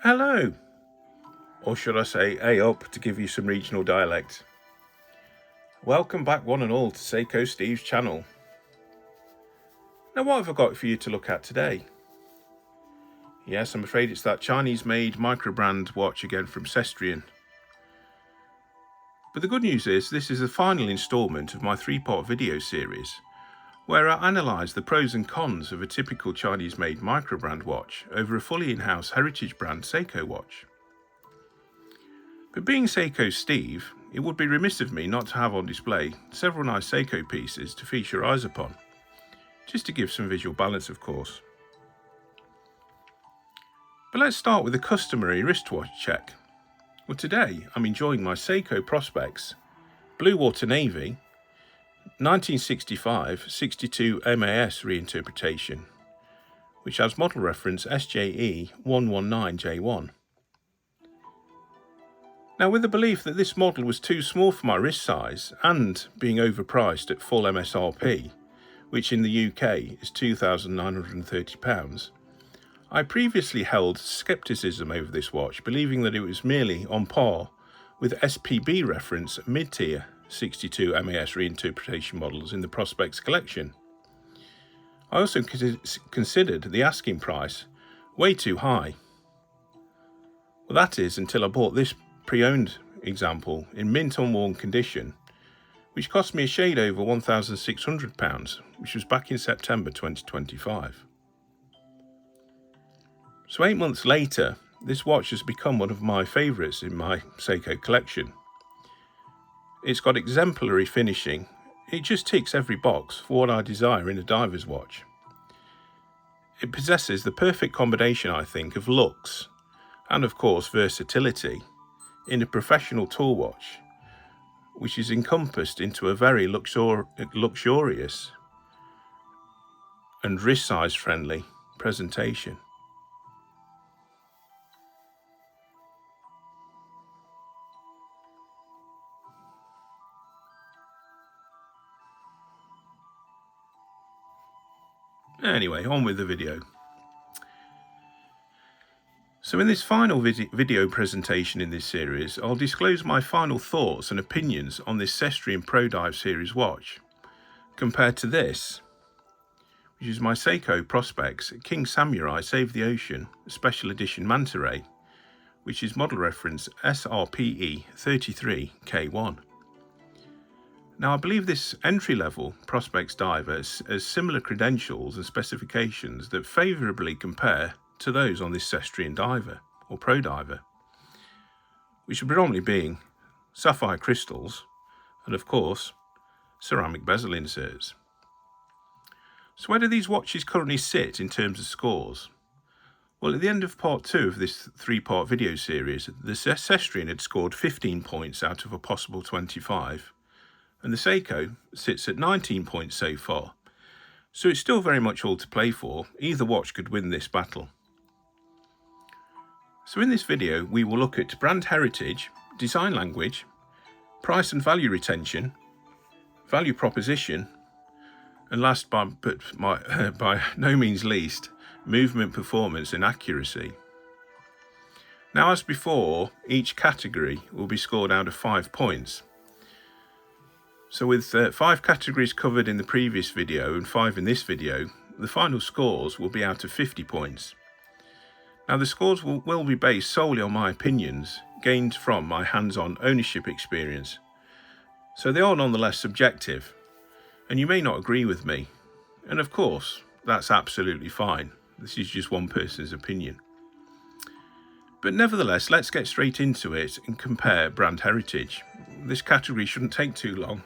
Hello, or should I say A up to give you some regional dialect. Welcome back one and all to Seiko Steve's channel. Now what have I got for you to look at today? Yes, I'm afraid it's that Chinese made microbrand watch again from Sestrian. But the good news is this is the final instalment of my 3-part video series where I analyse the pros and cons of a typical Chinese made microbrand watch over a fully in-house heritage brand Seiko watch. But being Seiko Steve, it would be remiss of me not to have on display several nice Seiko pieces to feast your eyes upon, just to give some visual balance of course. But let's start with a customary wristwatch check. Well, today I'm enjoying my Seiko Prospects Blue Water Navy 1965-62 MAS reinterpretation, which has model reference SJE 119J1. Now, with the belief that this model was too small for my wrist size and being overpriced at full MSRP, which in the UK is £2,930, I previously held scepticism over this watch, believing that it was merely on par with SPB reference mid-tier 62 MAS reinterpretation models in the Prospects collection. I also considered the asking price way too high. Well, that is until I bought this pre-owned example in mint unworn condition, which cost me a shade over £1,600, which was back in September 2025. So 8 months later, this watch has become one of my favourites in my Seiko collection. It's got exemplary finishing. It just ticks every box for what I desire in a diver's watch. It possesses the perfect combination, I think, of looks and of course versatility in a professional tool watch, which is encompassed into a very luxurious and wrist size friendly presentation. Anyway, on with the video. So in this final video presentation in this series, I'll disclose my final thoughts and opinions on this Sestrian Pro Dive series watch, compared to this, which is my Seiko Prospects King Samurai Save the Ocean Special Edition Manta Ray, which is model reference SRPE 33K1. Now I believe this entry-level Prospects diver has similar credentials and specifications that favourably compare to those on this Sestrian diver, or Pro Diver, which are predominantly being sapphire crystals and of course ceramic bezel inserts. So where do these watches currently sit in terms of scores? Well, at the end of part 2 of this 3-part video series, the Sestrian had scored 15 points out of a possible 25, and the Seiko sits at 19 points so far, so it's still very much all to play for. Either watch could win this battle. So in this video we will look at brand heritage, design language, price and value retention, value proposition, and last but by no means least, movement performance and accuracy. Now as before, each category will be scored out of 5 points. So with 5 categories covered in the previous video and 5 in this video, the final scores will be out of 50 points. Now the scores will be based solely on my opinions gained from my hands-on ownership experience. So they are nonetheless subjective, and you may not agree with me. And of course, that's absolutely fine. This is just one person's opinion. But nevertheless, let's get straight into it and compare brand heritage. This category shouldn't take too long.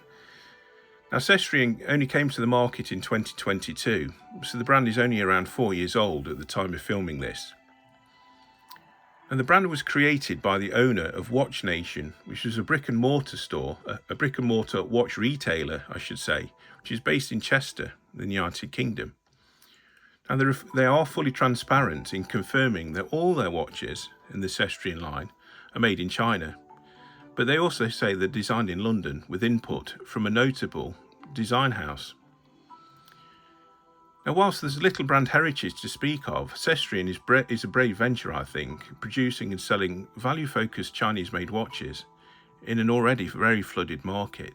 Now, Sestrian only came to the market in 2022, so the brand is only around 4 years old at the time of filming this. And the brand was created by the owner of Watch Nation, which is a brick and mortar store, a brick and mortar watch retailer, I should say, which is based in Chester, in the United Kingdom. And they are fully transparent in confirming that all their watches in the Sestrian line are made in China. But they also say they're designed in London with input from a notable design house. Now, whilst there's little brand heritage to speak of, Sestrian is a brave venture, I think, producing and selling value-focused Chinese-made watches in an already very flooded market.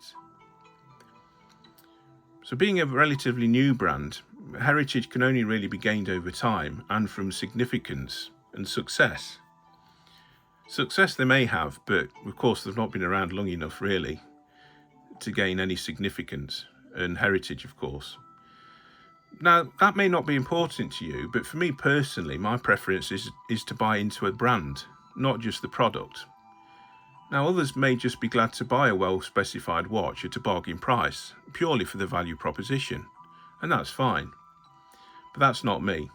So being a relatively new brand, heritage can only really be gained over time and from significance and success. Success they may have, but of course they've not been around long enough really to gain any significance, and heritage of course. Now that may not be important to you, but for me personally, my preference is to buy into a brand, not just the product. Now others may just be glad to buy a well-specified watch at a bargain price, purely for the value proposition, and that's fine. But that's not me.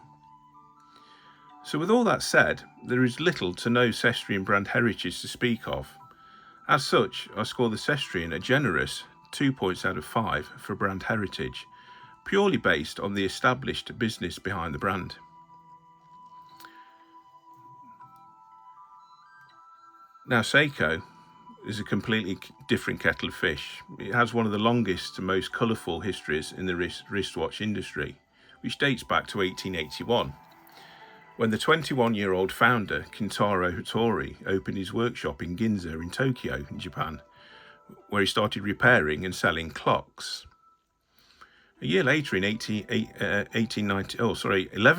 So with all that said, there is little to no Sestrian brand heritage to speak of. As such, I score the Sestrian a generous 2 points out of 5 for brand heritage, purely based on the established business behind the brand. Now Seiko is a completely different kettle of fish. It has one of the longest and most colourful histories in the wristwatch industry, which dates back to 1881, when the 21-year-old founder Kintaro Hattori opened his workshop in Ginza in Tokyo, in Japan, where he started repairing and selling clocks. A year later, 11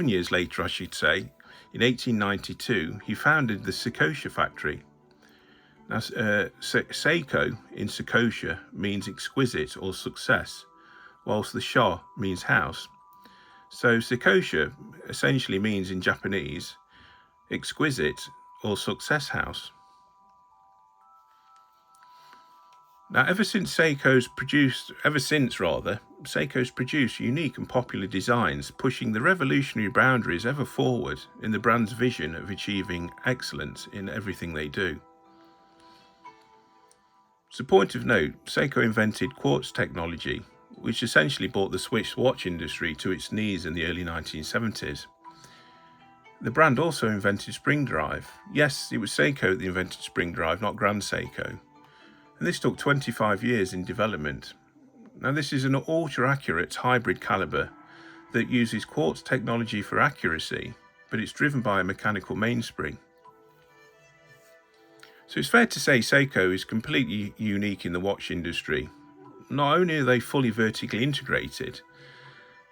years later, I should say, in 1892, he founded the Seiko factory. Now, Seiko in Seiko means exquisite or success, whilst the sha means house. So Seiko essentially means in Japanese exquisite or success house. Now, ever since Seiko's produced unique and popular designs, pushing the revolutionary boundaries ever forward in the brand's vision of achieving excellence in everything they do. As a point of note, Seiko invented quartz technology, which essentially brought the Swiss watch industry to its knees in the early 1970s. The brand also invented spring drive. Yes, it was Seiko that invented spring drive, not Grand Seiko. And this took 25 years in development. Now this is an ultra-accurate hybrid caliber that uses quartz technology for accuracy, but it's driven by a mechanical mainspring. So it's fair to say Seiko is completely unique in the watch industry. Not only are they fully vertically integrated,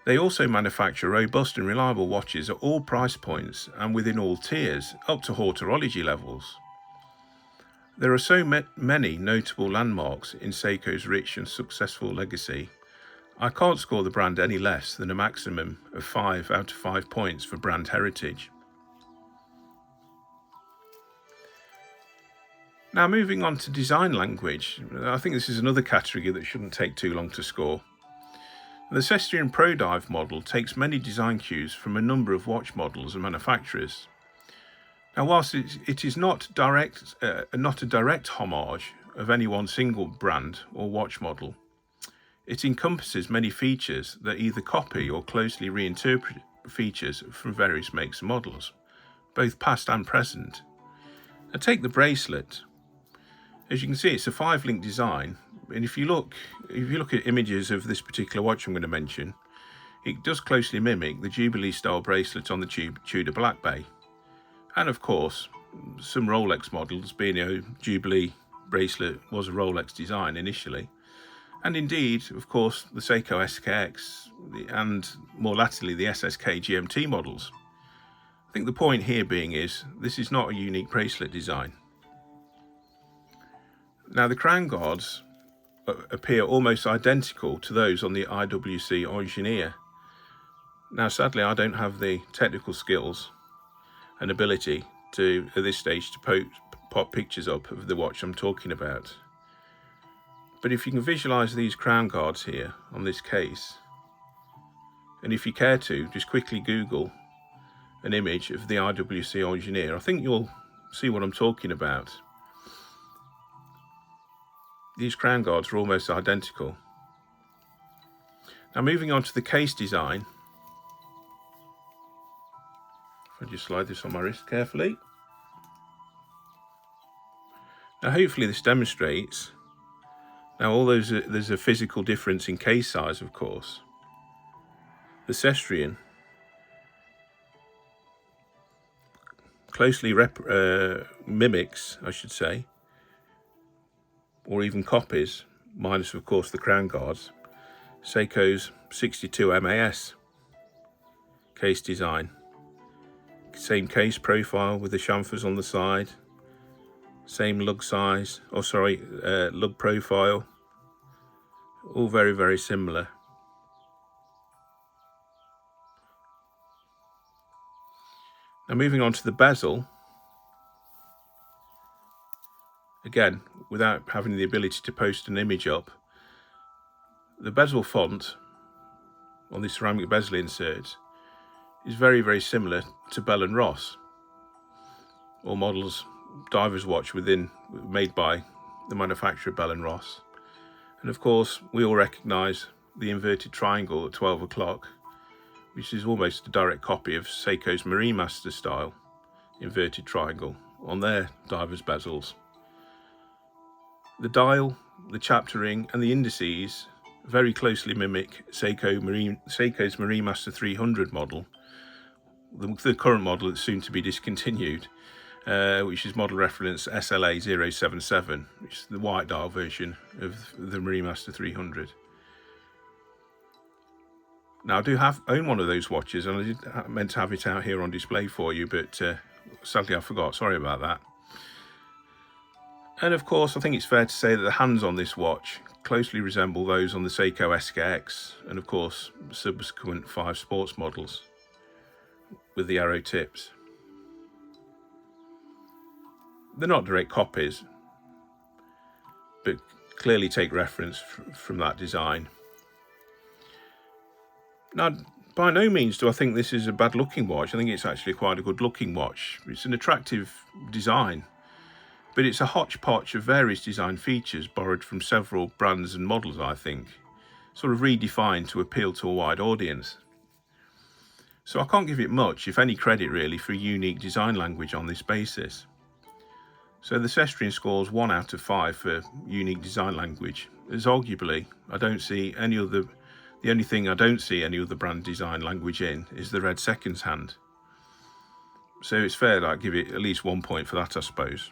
they also manufacture robust and reliable watches at all price points and within all tiers, up to horology levels. There are so many notable landmarks in Seiko's rich and successful legacy. I can't score the brand any less than a maximum of 5 out of 5 points for brand heritage. Now moving on to design language, I think this is another category that shouldn't take too long to score. The Sestrian ProDive model takes many design cues from a number of watch models and manufacturers. Now, whilst it is not a direct homage of any one single brand or watch model, it encompasses many features that either copy or closely reinterpret features from various makes and models, both past and present. Now, take the bracelet. As you can see, it's a 5-link design, and if you look at images of this particular watch I'm going to mention, it does closely mimic the Jubilee-style bracelet on the Tudor Black Bay. And of course, some Rolex models, being a Jubilee bracelet was a Rolex design initially. And indeed, of course, the Seiko SKX and more latterly the SSK GMT models. I think the point here being is, this is not a unique bracelet design. Now the crown guards appear almost identical to those on the IWC Engineer. Now sadly I don't have the technical skills and ability to, at this stage, to pop pictures up of the watch I'm talking about. But if you can visualise these crown guards here on this case, and if you care to, just quickly Google an image of the IWC Engineer, I think you'll see what I'm talking about. These crown guards are almost identical. Now moving on to the case design. If I just slide this on my wrist carefully. Now hopefully this demonstrates. Now there's a physical difference in case size, of course. the Sestrian closely mimics, I should say, or even copies, minus of course the crown guards, Seiko's 62 MAS case design. Same case profile with the chamfers on the side, same lug size, lug profile, all very, very similar. Now moving on to the bezel, again, without having the ability to post an image up, the bezel font on the ceramic bezel inserts is very, very similar to Bell & Ross, or models diver's watch made by the manufacturer Bell & Ross. And of course, we all recognise the inverted triangle at 12 o'clock, which is almost a direct copy of Seiko's Marine Master style inverted triangle on their diver's bezels. The dial, the chapter ring and the indices very closely mimic Seiko's Marine Master 300 model, the current model that's soon to be discontinued, which is model reference SLA 077, which is the white dial version of the Marine Master 300. Now I do own one of those watches, and I meant to have it out here on display for you, but sadly I forgot, sorry about that. And of course I think it's fair to say that the hands on this watch closely resemble those on the Seiko SKX and of course subsequent 5 sports models with the arrow tips. They're not direct copies, but clearly take reference from that design. Now, by no means do I think this is a bad looking watch. I think it's actually quite a good looking watch. It's an attractive design, but it's a hodgepodge of various design features borrowed from several brands and models, I think, sort of redefined to appeal to a wide audience. So I can't give it much, if any, credit really for unique design language on this basis. So the Sestrian scores 1 out of 5 for unique design language, as arguably the only thing I don't see any other brand design language in is the red seconds hand. So it's fair that I give it at least 1 point for that, I suppose.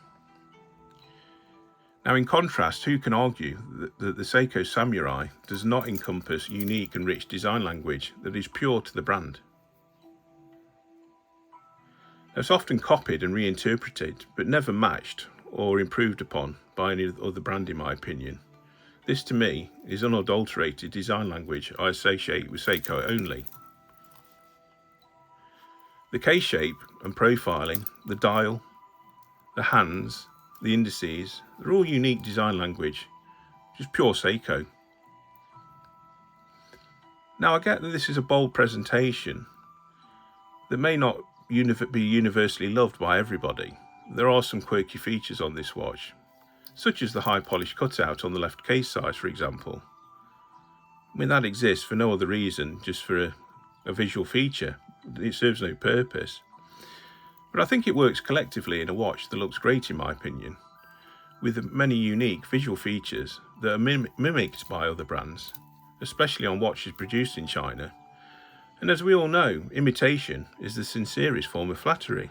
Now in contrast, who can argue that the Seiko Samurai does not encompass unique and rich design language that is pure to the brand? It's often copied and reinterpreted, but never matched or improved upon by any other brand in my opinion. This to me is unadulterated design language I associate with Seiko only. The case shape and profiling, the dial, the hands, the indices, they're all unique design language, just pure Seiko. Now I get that this is a bold presentation that may not be universally loved by everybody. There are some quirky features on this watch, such as the high polish cutout on the left case size, for example. I mean, that exists for no other reason, just for a visual feature. It serves no purpose. But I think it works collectively in a watch that looks great in my opinion, with many unique visual features that are mimicked by other brands, especially on watches produced in China. And as we all know, imitation is the sincerest form of flattery.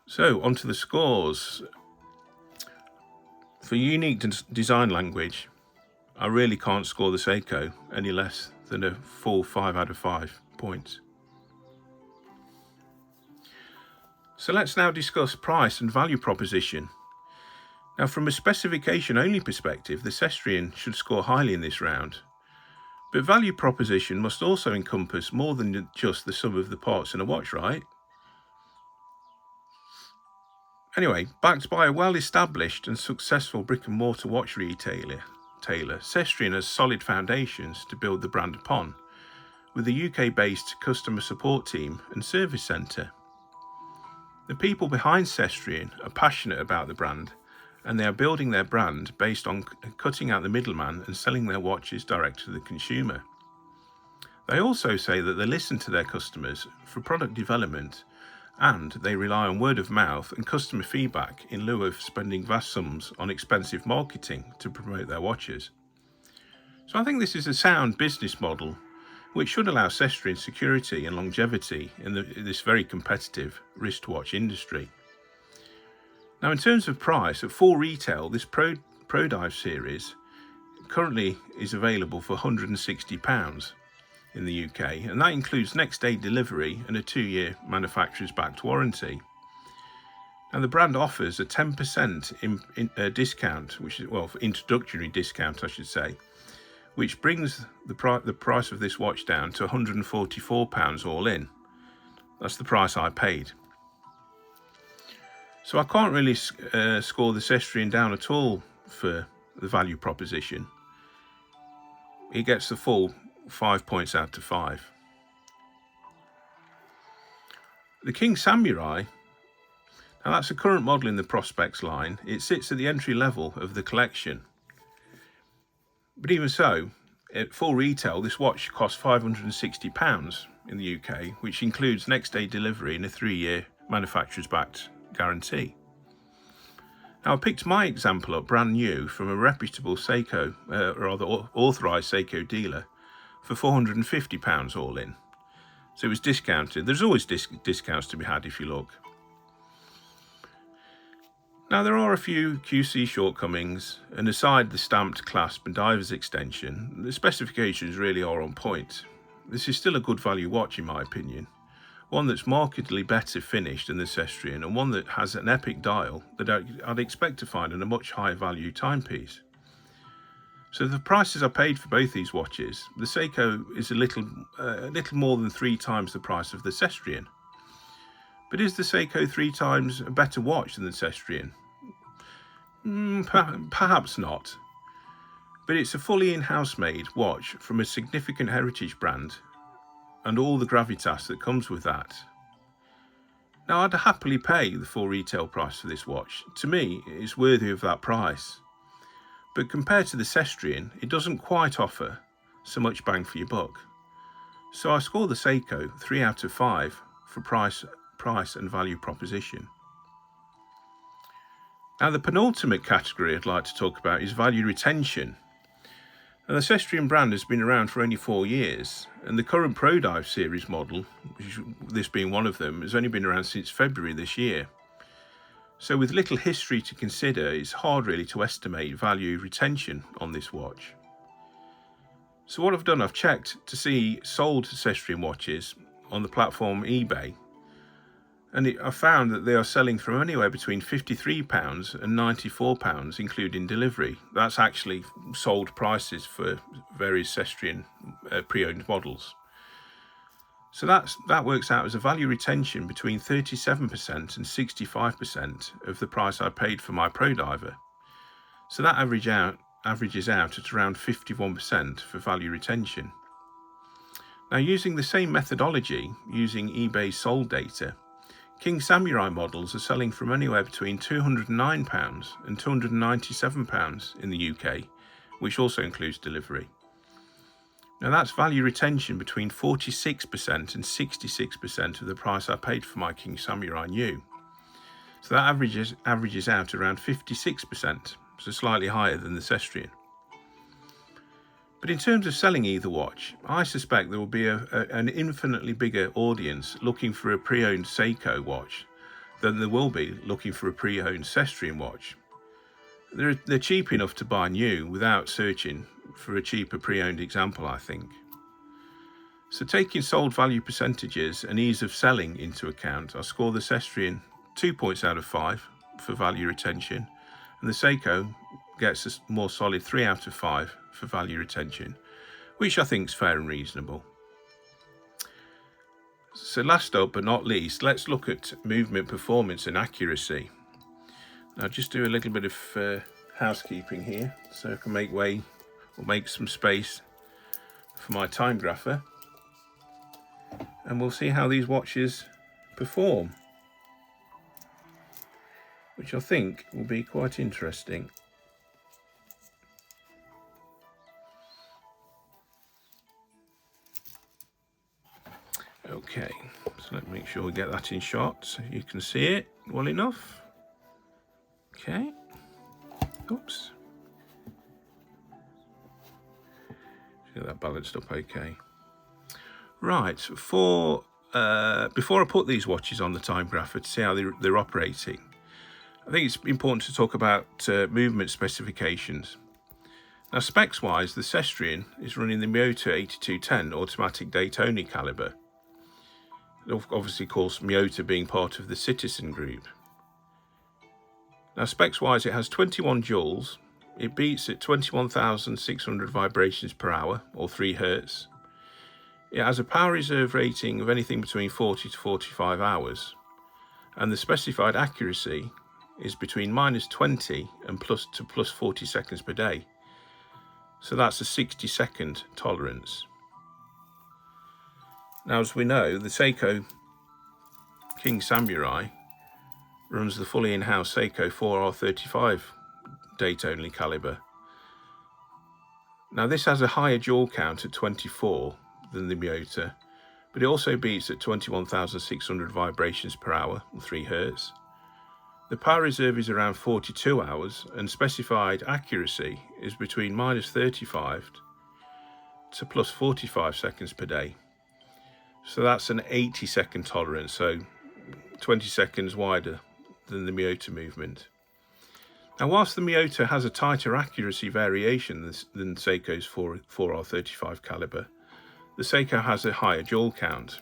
So, onto the scores. For unique design language, I really can't score the Seiko any less than a full 5 out of 5 points. So let's now discuss price and value proposition. Now, from a specification only perspective, the Sestrian should score highly in this round. But value proposition must also encompass more than just the sum of the parts in a watch, right? Anyway, backed by a well-established and successful brick-and-mortar watch retailer, Sestrian has solid foundations to build the brand upon, with a UK-based customer support team and service centre. The people behind Sestrian are passionate about the brand, and they are building their brand based on cutting out the middleman and selling their watches direct to the consumer. They also say that they listen to their customers for product development and they rely on word of mouth and customer feedback in lieu of spending vast sums on expensive marketing to promote their watches. So I think this is a sound business model which should allow Sestrian security and longevity in this very competitive wristwatch industry. Now, in terms of price, at full retail, this ProDive series currently is available for £160 in the UK, and that includes next day delivery and a 2-year manufacturer's backed warranty. Now, the brand offers a 10% discount, which is, well, introductory discount, I should say, which brings the price of this watch down to £144 all in. That's the price I paid. So I can't really score the Sestrian down at all for the value proposition. It gets the full 5 points out of 5. The King Samurai, now that's a current model in the Prospects line. It sits at the entry level of the collection. But even so, at full retail, this watch costs £560 in the UK, which includes next day delivery and a 3-year manufacturer's backed guarantee. Now, I picked my example up brand new from a reputable Seiko, authorised Seiko dealer for £450 all in. So it was discounted. There's always discounts to be had if you look. Now, there are a few QC shortcomings, and aside the stamped clasp and divers extension, the specifications really are on point. This is still a good value watch in my opinion, one that's markedly better finished than the Sestrian, and one that has an epic dial that I'd expect to find in a much higher value timepiece. So the prices I paid for both these watches, the Seiko is a little more than 3 times the price of the Sestrian. But is the Seiko 3 times a better watch than the Sestrian? Perhaps not. But it's a fully in-house made watch from a significant heritage brand, and all the gravitas that comes with that. Now, I'd happily pay the full retail price for this watch. To me, it's worthy of that price. But compared to the Sestrian, it doesn't quite offer so much bang for your buck. So I score the Seiko 3 out of 5 for price and value proposition. Now, the penultimate category I'd like to talk about is value retention. Now, the Sestrian brand has been around for only 4 years, and the current ProDive series model, this being one of them, has only been around since February this year. So with little history to consider, it's hard really to estimate value retention on this watch. So what I've done, I've checked to see sold Sestrian watches on the platform eBay, and I found that they are selling from anywhere between £53 and £94, including delivery. That's actually sold prices for various Sestrian pre-owned models. So that works out as a value retention between 37% and 65% of the price I paid for my ProDiver. So that averages out at around 51% for value retention. Now, using the same methodology, using eBay's sold data, King Samurai models are selling from anywhere between £209 and £297 in the UK, which also includes delivery. Now, that's value retention between 46% and 66% of the price I paid for my King Samurai new. So that averages out around 56%, so slightly higher than the Sestrian. But in terms of selling either watch, I suspect there will be an infinitely bigger audience looking for a pre-owned Seiko watch than there will be looking for a pre-owned Sestrian watch. They're cheap enough to buy new without searching for a cheaper pre-owned example, I think. So taking sold value percentages and ease of selling into account, I score the Sestrian 2 points out of 5 for value retention, and the Seiko gets a more solid 3 out of 5 for value retention, which I think is fair and reasonable. So last up but not least, let's look at movement performance and accuracy. Now, just do a little bit of housekeeping here so I can make some space for my Timegrapher, and we'll see how these watches perform, which I think will be quite interesting. Okay, so let's make sure we get that in shot so you can see it well enough. Okay, oops. Get that balanced up okay. Right, before I put these watches on the Timegrapher to see how they're operating, I think it's important to talk about movement specifications. Now, specs-wise, the Sestrian is running the Miyota 8210 automatic date-only caliber. Obviously, of course, Miyota being part of the Citizen group. Now, specs-wise, it has 21 joules. It beats at 21,600 vibrations per hour, or 3 Hertz. It has a power reserve rating of anything between 40 to 45 hours, and the specified accuracy is between -20 and plus 40 seconds per day. So that's a 60-second tolerance. Now, as we know, the Seiko King Samurai runs the fully in-house Seiko 4R35 date-only caliber. Now, this has a higher joule count at 24 than the Miyota, but it also beats at 21,600 vibrations per hour, 3 Hertz. The power reserve is around 42 hours, and specified accuracy is between -35 to plus 45 seconds per day. So that's an 80-second tolerance, so 20 seconds wider than the Miyota movement. Now, whilst the Miyota has a tighter accuracy variation than Seiko's 4R35 caliber, the Seiko has a higher joule count.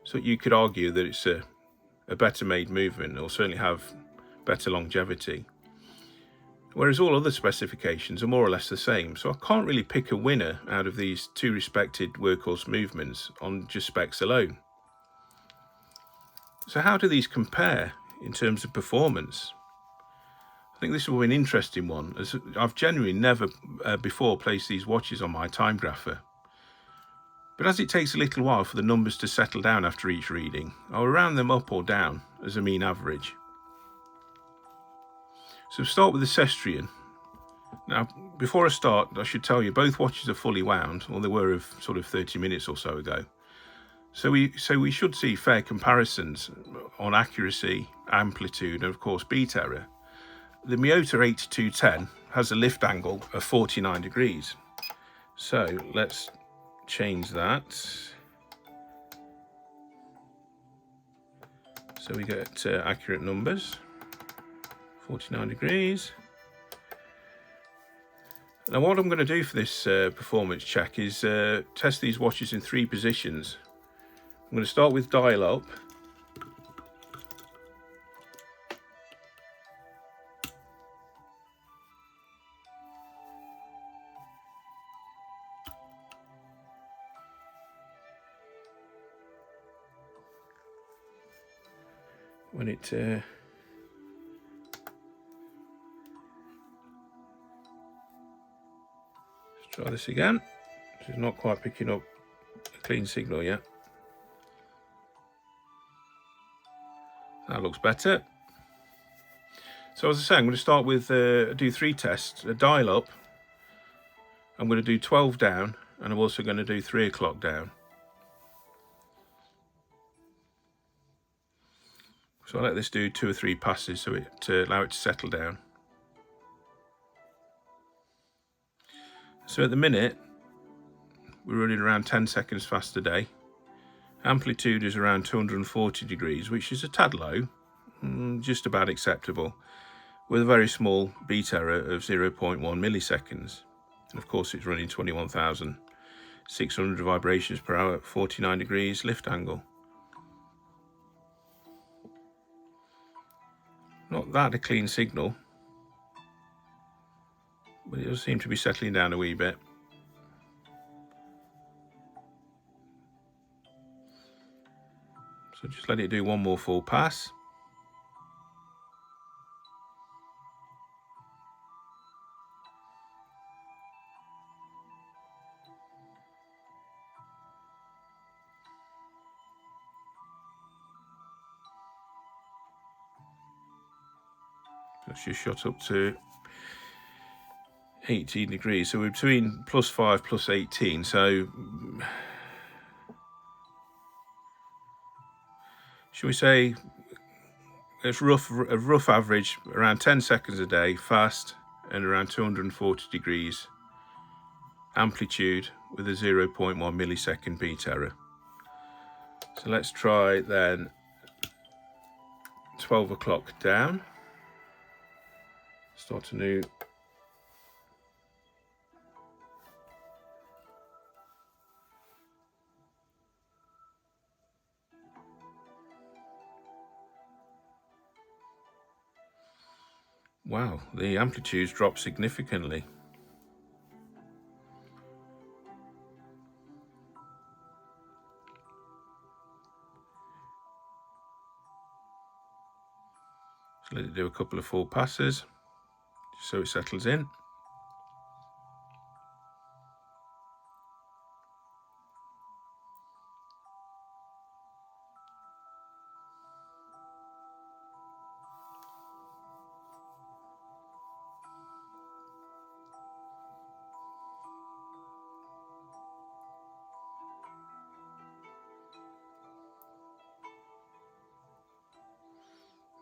So you could argue that it's a better made movement, or certainly have better longevity. Whereas all other specifications are more or less the same, so I can't really pick a winner out of these two respected workhorse movements on just specs alone. So how do these compare in terms of performance? I think this will be an interesting one, as I've genuinely never before placed these watches on my Timegrapher. But as it takes a little while for the numbers to settle down after each reading, I'll round them up or down as a mean average. So we'll start with the Sestrian. Now, before I start, I should tell you both watches are fully wound, or they were of sort of 30 minutes or so ago. So we should see fair comparisons on accuracy, amplitude, and of course beat error. The Miyota 8210 has a lift angle of 49 degrees. So let's change that. So we get accurate numbers, 49 degrees. Now what I'm going to do for this performance check is test these watches in 3 positions. I'm going to start with dial up. When it let's try this again. This is not quite picking up a clean signal yet. That looks better. So as I say, I'm going to start with do 3 tests. A dial up, I'm going to do 12 down, and I'm also going to do 3 o'clock down. So I'll let this do 2 or 3 passes so to allow it to settle down. So at the minute, we're running around 10 seconds fast a day. Amplitude is around 240 degrees, which is a tad low, just about acceptable, with a very small beat error of 0.1 milliseconds. And of course it's running 21,600 vibrations per hour at 49 degrees lift angle. Not that a clean signal, but it does seem to be settling down a wee bit. So just let it do one more full pass. That's just shot up to 18 degrees. So we're between +5 +18. So shall we say, a rough average around 10 seconds a day fast and around 240 degrees amplitude with a 0.1 millisecond beat error. So let's try then 12 o'clock down. Start a new. Wow, the amplitudes drop significantly. So let it do a couple of full passes just so it settles in.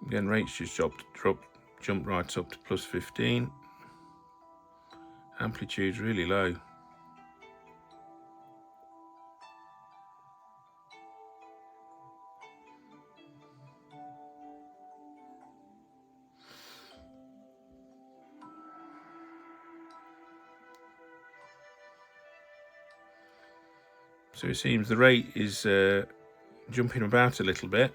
Again, rates just jumped right up to plus 15. Amplitude's really low. So it seems the rate is jumping about a little bit.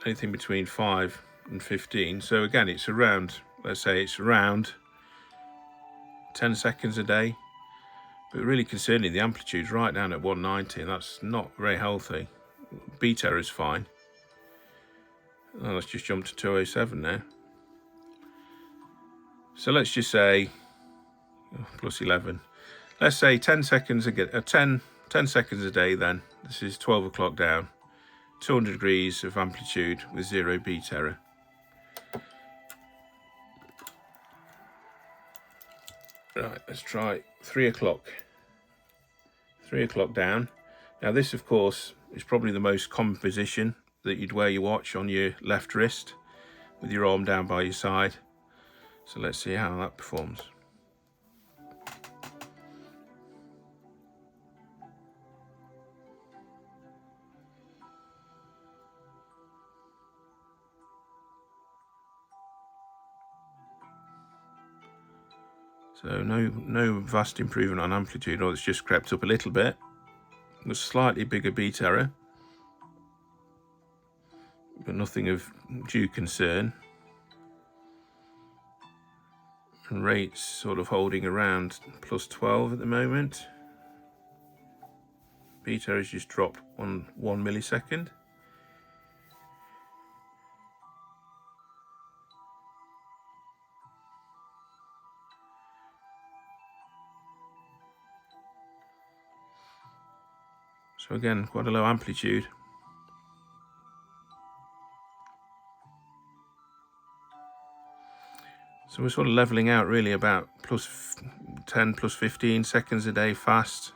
Anything between 5 and 15. So again, it's around, let's say it's around 10 seconds a day. But really concerning, the amplitude's right down at 190, and that's not very healthy. Beat error is fine. Oh, let's just jump to 207 now. So let's just say plus 11. Let's say 10 seconds a 10 seconds a day then. This is 12 o'clock down. 200 degrees of amplitude with 0 beat error. Right, let's try 3 o'clock. 3 o'clock down. Now this, of course, is probably the most common position that you'd wear your watch, on your left wrist with your arm down by your side. So let's see how that performs. So no vast improvement on amplitude, or it's just crept up a little bit. A slightly bigger beat error, but nothing of due concern. And rates sort of holding around plus 12 at the moment. Beat error has just dropped 1 millisecond. So again, quite a low amplitude. So we're sort of leveling out really about plus 10, plus 15 seconds a day fast.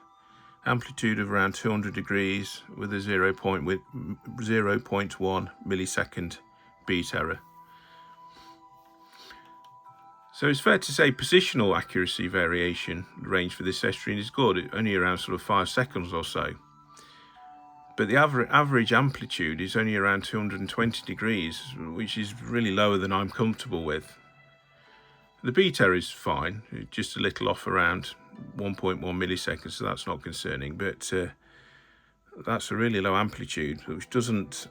Amplitude of around 200 degrees with a 0.1 millisecond beat error. So it's fair to say positional accuracy variation range for this estuarine is good, only around sort of 5 seconds or so. But the average amplitude is only around 220 degrees, which is really lower than I'm comfortable with. The beat error is fine, just a little off around 1.1 milliseconds, so that's not concerning, but that's a really low amplitude, which doesn't,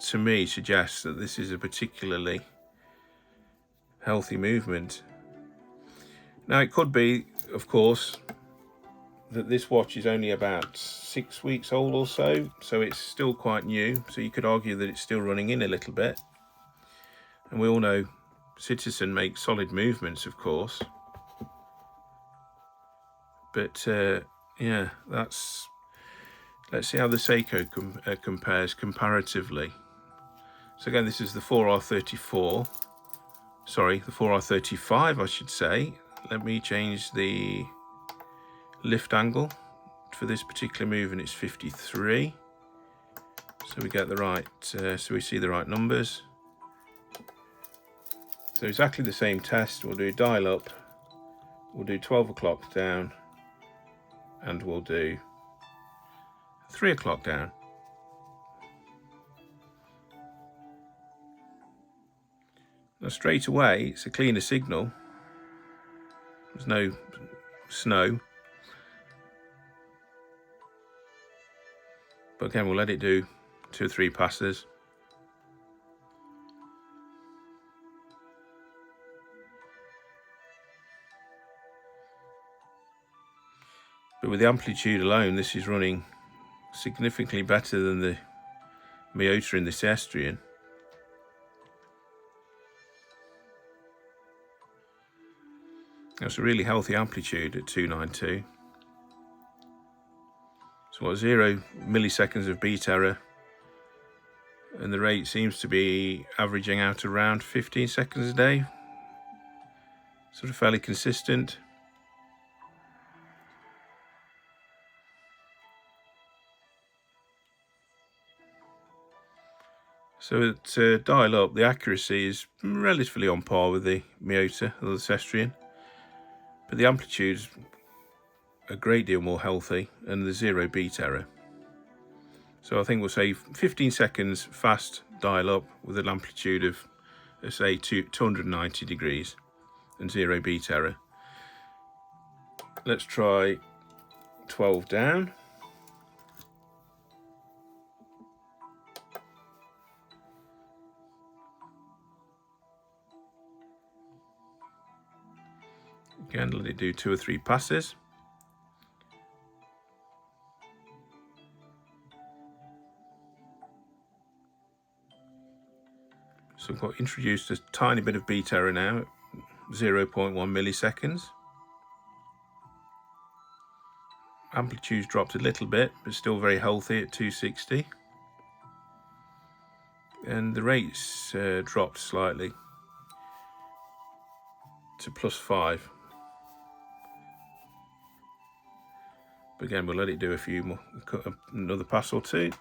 to me, suggest that this is a particularly healthy movement. Now, it could be, of course, that this watch is only about 6 weeks old or so it's still quite new, so you could argue that it's still running in a little bit. And we all know Citizen makes solid movements, of course. But yeah, let's see how the Seiko compares comparatively. So again, this is the 4R34. Sorry, the 4R35, I should say. Let me change the lift angle for this particular move, and it's 53. So we get the right, so we see the right numbers. So exactly the same test. We'll do dial up, we'll do 12 o'clock down, and we'll do 3 o'clock down. Now straight away, it's a cleaner signal. There's no snow. But again, we'll let it do 2 or 3 passes. But with the amplitude alone, this is running significantly better than the Miyota in the Sestrian. That's a really healthy amplitude at 292. So what, 0 milliseconds of beat error, and the rate seems to be averaging out around 15 seconds a day. Sort of fairly consistent. So at dial up, the accuracy is relatively on par with the Miyota or the Sestrian, but the amplitude's a great deal more healthy, and the 0 beat error. So I think we'll say 15 seconds fast dial up with an amplitude of, let's say, 290 degrees and 0 beat error. Let's try 12 down. Again, let it do 2 or 3 passes. So I've got introduced a tiny bit of beat error now at 0.1 milliseconds. Amplitude's dropped a little bit, but still very healthy at 260. And the rate's dropped slightly to +5. But again, we'll let it do a few more, another pass or 2.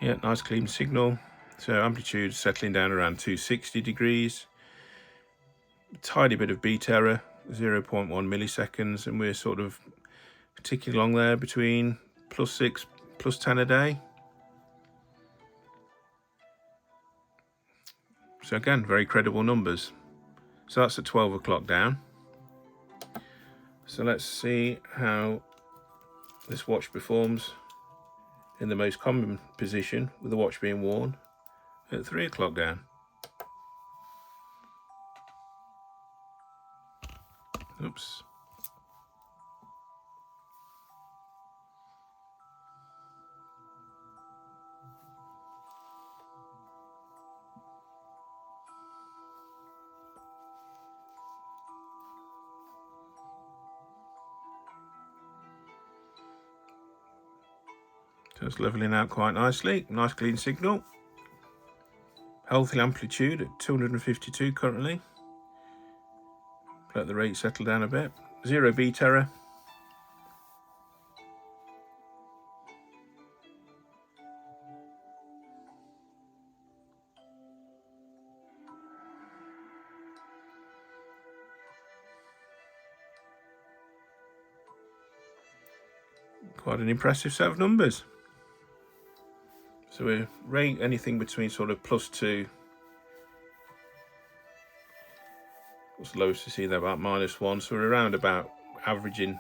Yeah, nice clean signal. So amplitude settling down around 260 degrees. A tiny bit of beat error, 0.1 milliseconds, and we're sort of ticking along there between +6, +10 a day. So again, very credible numbers. So that's at 12 o'clock down. So let's see how this watch performs in the most common position with the watch being worn at 3 o'clock down. Oops. So it's leveling out quite nicely. Nice clean signal. Healthy amplitude at 252 currently. Let the rate settle down a bit. 0 beat error. Quite an impressive set of numbers. So we rate anything between sort of +2. What's the lowest to see there? About -1. So we're around about averaging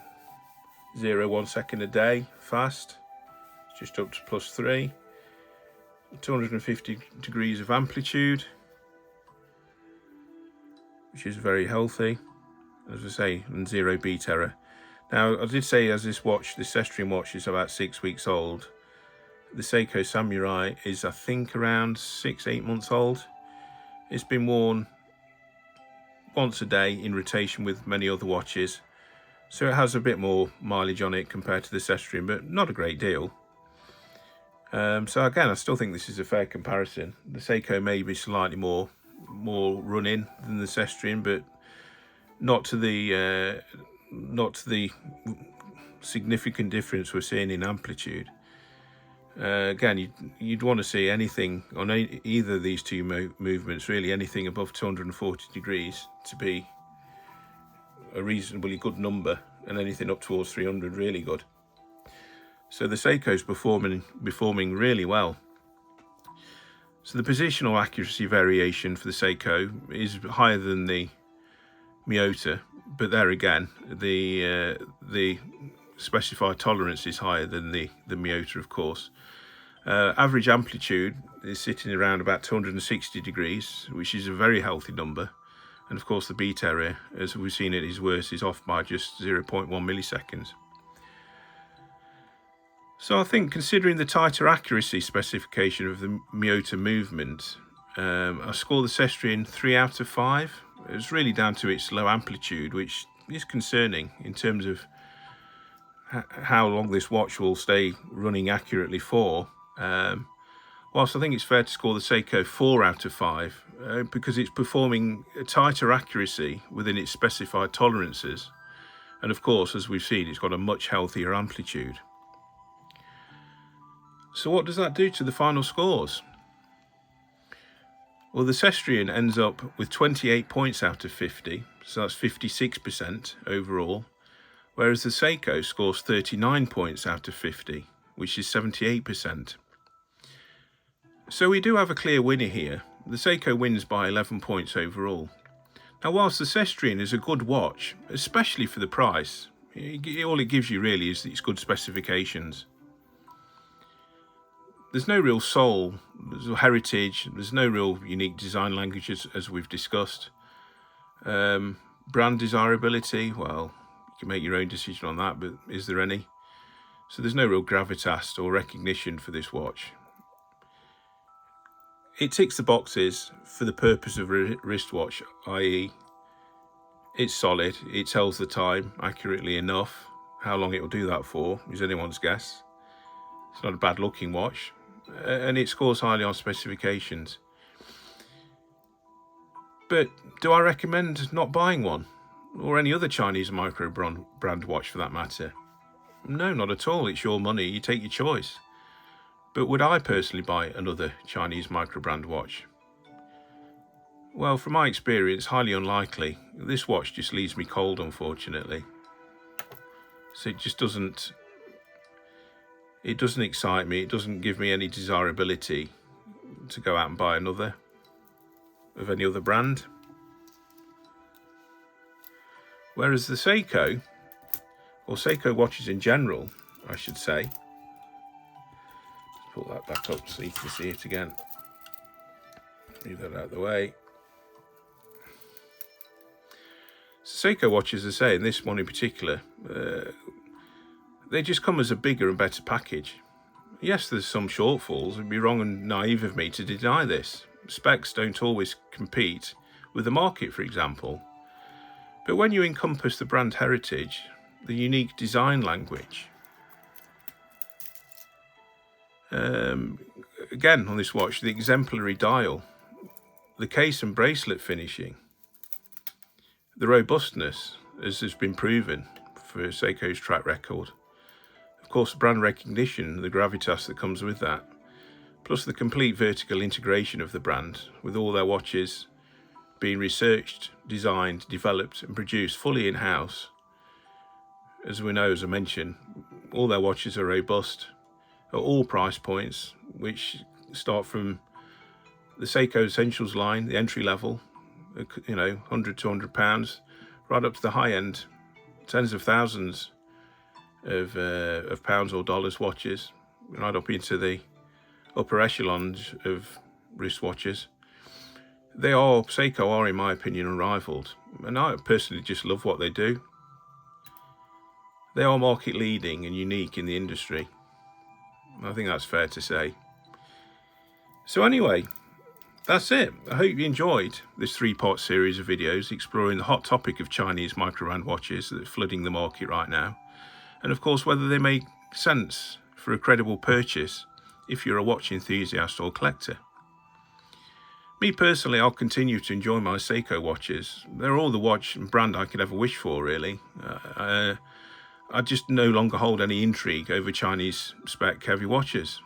0.1 second a day fast. Just up to +3. 250 degrees of amplitude, which is very healthy, as I say, and 0 beat error. Now, I did say as this Sestrian watch is about 6 weeks old, the Seiko Samurai is, I think, around 6-8 months old. It's been worn once a day in rotation with many other watches. So it has a bit more mileage on it compared to the Sestrian, but not a great deal. So again, I still think this is a fair comparison. The Seiko may be slightly more run-in than the Sestrian, but not to the significant difference we're seeing in amplitude. Again, you'd want to see anything on either of these two movements, really anything above 240 degrees to be a reasonably good number, and anything up towards 300 really good. So the Seiko's performing really well. So the positional accuracy variation for the Seiko is higher than the Miyota, but there again, the specified tolerance is higher than the Miyota, of course. Average amplitude is sitting around about 260 degrees, which is a very healthy number. And of course the beat error, as we've seen it is worse, is off by just 0.1 milliseconds. So I think, considering the tighter accuracy specification of the Miyota movement, I score the Sestrian 3 out of 5. It's really down to its low amplitude, which is concerning in terms of how long this watch will stay running accurately for. Whilst I think it's fair to score the Seiko 4 out of 5, because it's performing a tighter accuracy within its specified tolerances. And of course, as we've seen, it's got a much healthier amplitude. So what does that do to the final scores? Well, the Sestrian ends up with 28 points out of 50, so that's 56% overall, whereas the Seiko scores 39 points out of 50, which is 78%. So we do have a clear winner here. The Seiko wins by 11 points overall. Now, whilst the Sestrian is a good watch, especially for the price, all it gives you really is its good specifications. There's no real soul, there's no heritage, there's no real unique design language as we've discussed. Brand desirability, well, you can make your own decision on that, but is there any? So there's no real gravitas or recognition for this watch. It ticks the boxes for the purpose of a wristwatch, i.e. it's solid, it tells the time accurately enough. How long it will do that for is anyone's guess. It's not a bad looking watch, and it scores highly on specifications. But do I recommend not buying one, or any other Chinese Microbrand watch for that matter? No, not at all. It's your money, you take your choice. But would I personally buy another Chinese Microbrand watch? Well, from my experience, highly unlikely. This watch just leaves me cold, unfortunately. So it just doesn't excite me. It doesn't give me any desirability to go out and buy another of any other brand. Whereas the Seiko, or Seiko watches in general, I should say, put that back up so you can see it again. Move that out of the way. Seiko watches, as I say, and this one in particular, they just come as a bigger and better package. Yes, there's some shortfalls. It'd be wrong and naive of me to deny this. Specs don't always compete with the market, for example. But when you encompass the brand heritage, the unique design language, again on this watch, the exemplary dial, the case and bracelet finishing, the robustness, as has been proven for Seiko's track record, of course brand recognition, the gravitas that comes with that, plus the complete vertical integration of the brand, with all their watches being researched, designed, developed and produced fully in-house. As we know, as I mentioned, all their watches are robust at all price points, which start from the Seiko Essentials line, the entry level, you know, £100, £200, right up to the high end, tens of thousands of pounds or dollars watches, right up into the upper echelons of wristwatches. Seiko are, in my opinion, unrivaled, and I personally just love what they do. They are market leading and unique in the industry. I think that's fair to say. So anyway, that's it. I hope you enjoyed this 3-part series of videos exploring the hot topic of Chinese microbrand watches that's flooding the market right now, and of course whether they make sense for a credible purchase if you're a watch enthusiast or collector. Me personally, I'll continue to enjoy my Seiko watches. They're all the watch and brand I could ever wish for, really. I just no longer hold any intrigue over Chinese spec heavy watches.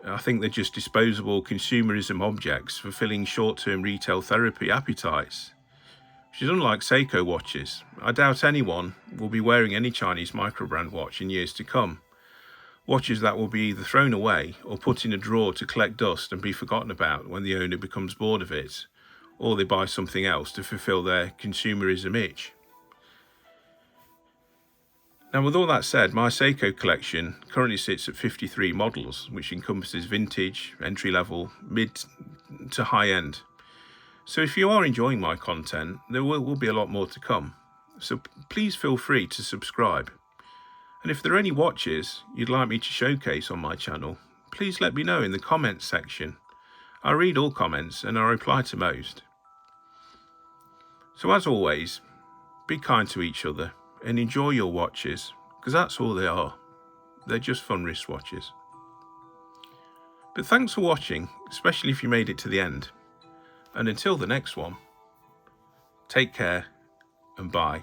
I think they're just disposable consumerism objects fulfilling short-term retail therapy appetites, which is unlike Seiko watches. I doubt anyone will be wearing any Chinese microbrand watch in years to come. Watches that will be either thrown away or put in a drawer to collect dust and be forgotten about when the owner becomes bored of it, or they buy something else to fulfill their consumerism itch. Now, with all that said, my Seiko collection currently sits at 53 models, which encompasses vintage, entry-level, mid to high-end. So if you are enjoying my content, there will be a lot more to come. So please feel free to subscribe. And if there are any watches you'd like me to showcase on my channel, please let me know in the comments section. I read all comments and I reply to most. So as always, be kind to each other and enjoy your watches, because that's all they are. They're just fun wristwatches. But thanks for watching, especially if you made it to the end. And until the next one, take care and bye.